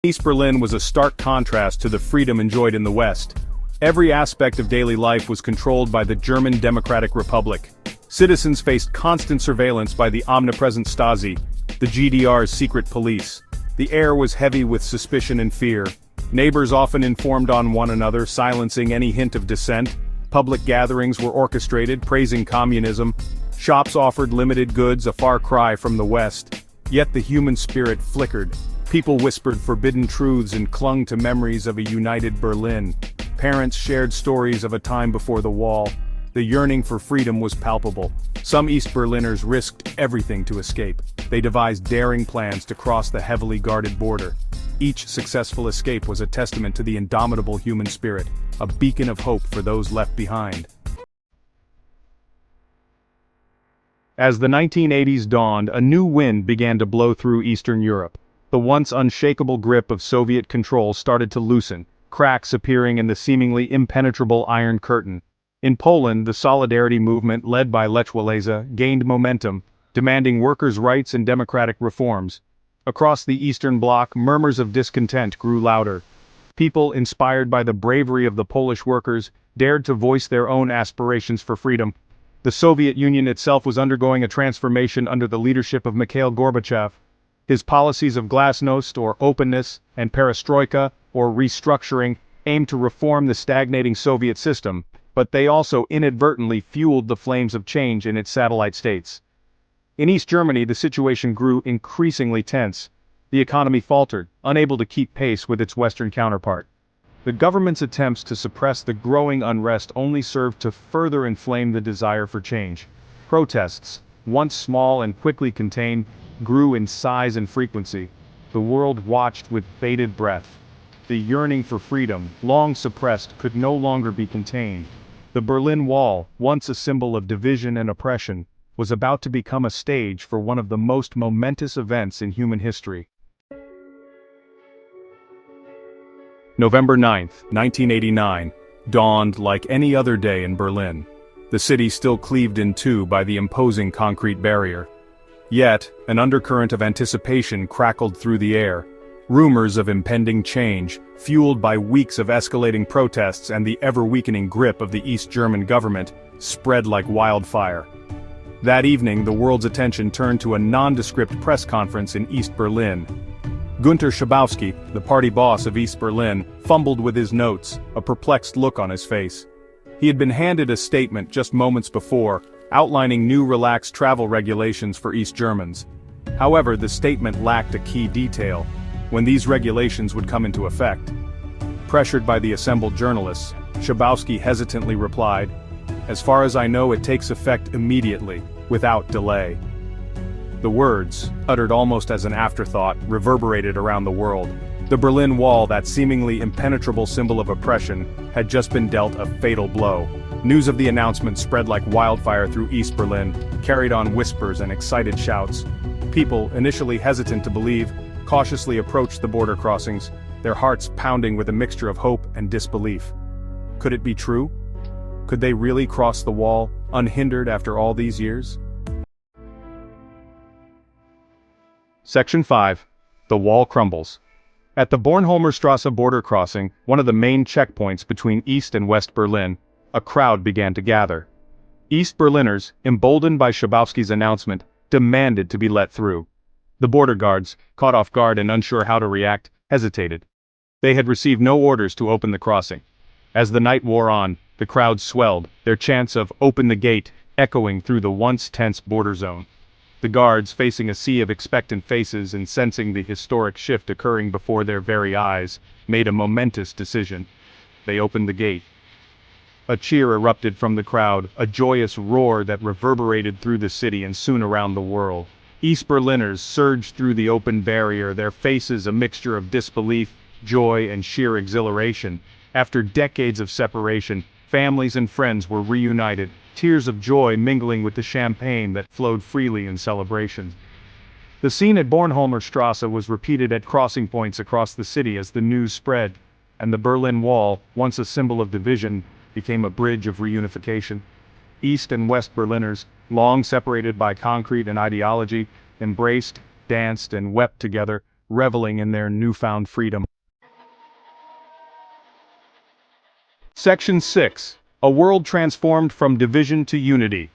East Berlin was a stark contrast to the freedom enjoyed in the West. Every aspect of daily life was controlled by the German Democratic Republic. Citizens faced constant surveillance by the omnipresent Stasi, the GDR's secret police. The air was heavy with suspicion and fear. Neighbors often informed on one another, silencing any hint of dissent. Public gatherings were orchestrated, praising communism. Shops offered limited goods, a far cry from the West. Yet the human spirit flickered. People whispered forbidden truths and clung to memories of a united Berlin. Parents shared stories of a time before the wall. The yearning for freedom was palpable. Some East Berliners risked everything to escape. They devised daring plans to cross the heavily guarded border. Each successful escape was a testament to the indomitable human spirit, a beacon of hope for those left behind. As the 1980s dawned, a new wind began to blow through Eastern Europe. The once unshakable grip of Soviet control started to loosen, cracks appearing in the seemingly impenetrable Iron Curtain. In Poland, the Solidarity movement led by Lech Walesa gained momentum, demanding workers' rights and democratic reforms. Across the Eastern Bloc, murmurs of discontent grew louder. People, inspired by the bravery of the Polish workers, dared to voice their own aspirations for freedom. The Soviet Union itself was undergoing a transformation under the leadership of Mikhail Gorbachev. His policies of glasnost, or openness, and perestroika, or restructuring, aimed to reform the stagnating Soviet system, but they also inadvertently fueled the flames of change in its satellite states. In East Germany, the situation grew increasingly tense. The economy faltered, unable to keep pace with its Western counterpart. The government's attempts to suppress the growing unrest only served to further inflame the desire for change. Protests, once small and quickly contained, grew in size and frequency. The world watched with bated breath. The yearning for freedom, long suppressed, could no longer be contained. The Berlin Wall, once a symbol of division and oppression, was about to become a stage for one of the most momentous events in human history. November 9, 1989, dawned like any other day in Berlin. The city still cleaved in two by the imposing concrete barrier. Yet, an undercurrent of anticipation crackled through the air. Rumors of impending change, fueled by weeks of escalating protests and the ever-weakening grip of the East German government, spread like wildfire. That evening, the world's attention turned to a nondescript press conference in East Berlin. Günter Schabowski, the party boss of East Berlin, fumbled with his notes, a perplexed look on his face. He had been handed a statement just moments before, outlining new relaxed travel regulations for East Germans. However, the statement lacked a key detail: when these regulations would come into effect. Pressured by the assembled journalists, Schabowski hesitantly replied, "As far as I know, it takes effect immediately, without delay." The words, uttered almost as an afterthought, reverberated around the world. The Berlin Wall, that seemingly impenetrable symbol of oppression, had just been dealt a fatal blow. News of the announcement spread like wildfire through East Berlin, carried on whispers and excited shouts. People, initially hesitant to believe, cautiously approached the border crossings, their hearts pounding with a mixture of hope and disbelief. Could it be true? Could they really cross the wall, unhindered after all these years? Section 5. The Wall Crumbles. At the Bornholmerstrasse border crossing, one of the main checkpoints between East and West Berlin, a crowd began to gather. East Berliners, emboldened by Schabowski's announcement, demanded to be let through. The border guards, caught off guard and unsure how to react, hesitated. They had received no orders to open the crossing. As the night wore on, the crowd swelled, their chants of "Open the gate" echoing through the once tense border zone. The guards, facing a sea of expectant faces and sensing the historic shift occurring before their very eyes, made a momentous decision. They opened the gate. A cheer erupted from the crowd, a joyous roar that reverberated through the city and soon around the world. East Berliners surged through the open barrier, their faces a mixture of disbelief, joy, and sheer exhilaration. After decades of separation, families and friends were reunited, tears of joy mingling with the champagne that flowed freely in celebration. The scene at Bornholmerstrasse was repeated at crossing points across the city as the news spread, and the Berlin Wall, once a symbol of division, became a bridge of reunification. East and West Berliners, long separated by concrete and ideology, embraced, danced, and wept together, reveling in their newfound freedom. Section 6. A world transformed from division to unity.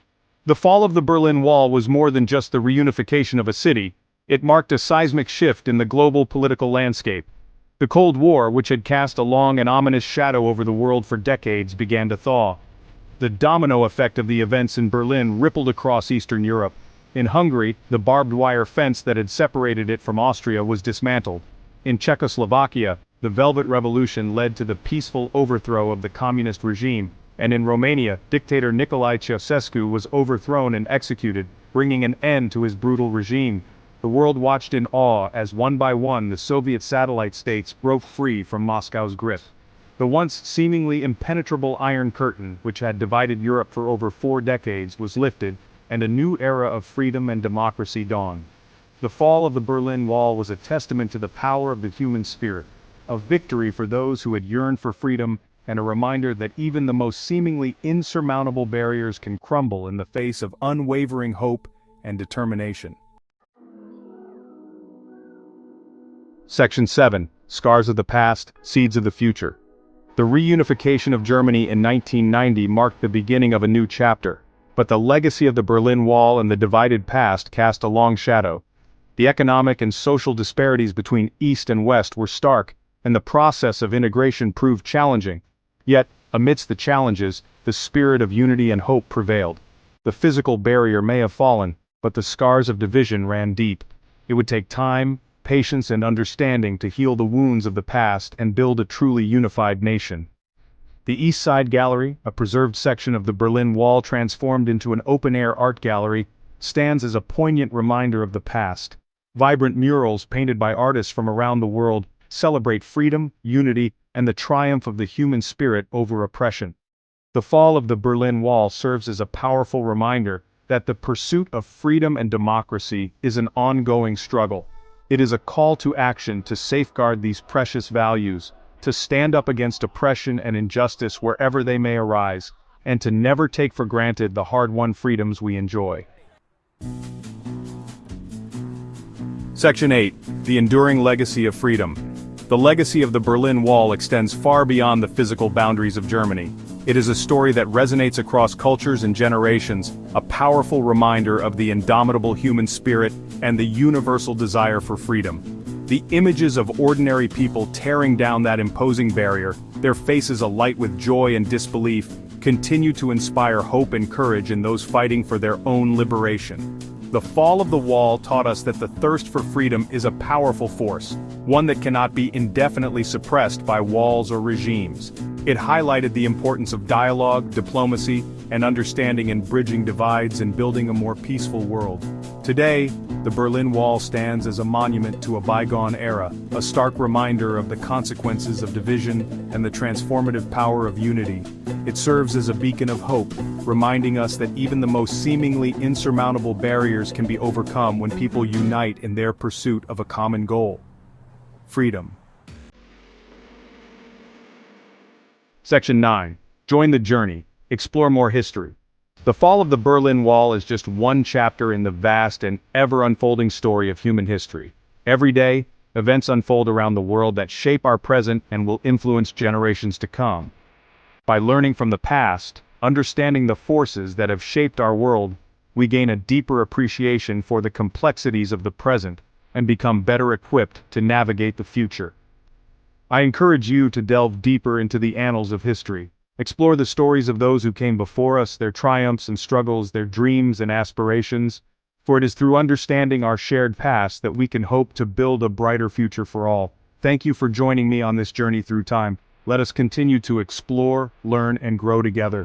The fall of the Berlin Wall was more than just the reunification of a city, it marked a seismic shift in the global political landscape. The Cold War, which had cast a long and ominous shadow over the world for decades, began to thaw. The domino effect of the events in Berlin rippled across Eastern Europe. In Hungary, the barbed wire fence that had separated it from Austria was dismantled. In Czechoslovakia, the Velvet Revolution led to the peaceful overthrow of the communist regime, and in Romania, dictator Nicolae Ceausescu was overthrown and executed, bringing an end to his brutal regime. The world watched in awe as one by one the Soviet satellite states broke free from Moscow's grip. The once seemingly impenetrable Iron Curtain, which had divided Europe for over 4 decades, was lifted, and a new era of freedom and democracy dawned. The fall of the Berlin Wall was a testament to the power of the human spirit, a victory for those who had yearned for freedom, and a reminder that even the most seemingly insurmountable barriers can crumble in the face of unwavering hope and determination. Section 7. Scars of the Past, Seeds of the Future. The reunification of Germany in 1990 marked the beginning of a new chapter, but the legacy of the Berlin Wall and the divided past cast a long shadow. The economic and social disparities between East and West were stark, and the process of integration proved challenging. Yet, amidst the challenges, the spirit of unity and hope prevailed. The physical barrier may have fallen, but the scars of division ran deep. It would take time, patience, and understanding to heal the wounds of the past and build a truly unified nation. The East Side Gallery, a preserved section of the Berlin Wall transformed into an open-air art gallery, stands as a poignant reminder of the past. Vibrant murals painted by artists from around the world celebrate freedom, unity, and the triumph of the human spirit over oppression. The fall of the Berlin Wall serves as a powerful reminder that the pursuit of freedom and democracy is an ongoing struggle. It is a call to action to safeguard these precious values, to stand up against oppression and injustice wherever they may arise, and to never take for granted the hard-won freedoms we enjoy. Section 8. The Enduring Legacy of Freedom. The legacy of the Berlin Wall extends far beyond the physical boundaries of Germany. It is a story that resonates across cultures and generations, a powerful reminder of the indomitable human spirit and the universal desire for freedom. The images of ordinary people tearing down that imposing barrier, their faces alight with joy and disbelief, continue to inspire hope and courage in those fighting for their own liberation. The fall of the wall taught us that the thirst for freedom is a powerful force, one that cannot be indefinitely suppressed by walls or regimes. It highlighted the importance of dialogue, diplomacy, and understanding in bridging divides and building a more peaceful world. Today, the Berlin Wall stands as a monument to a bygone era, a stark reminder of the consequences of division and the transformative power of unity. It serves as a beacon of hope, reminding us that even the most seemingly insurmountable barriers can be overcome when people unite in their pursuit of a common goal: freedom. Section 9. Join the journey. Explore more history. The fall of the Berlin Wall is just one chapter in the vast and ever-unfolding story of human history. Every day, events unfold around the world that shape our present and will influence generations to come. By learning from the past, understanding the forces that have shaped our world, we gain a deeper appreciation for the complexities of the present and become better equipped to navigate the future. I encourage you to delve deeper into the annals of history. Explore the stories of those who came before us, their triumphs and struggles, their dreams and aspirations, for it is through understanding our shared past that we can hope to build a brighter future for all. Thank you for joining me on this journey through time. Let us continue to explore, learn, and grow together.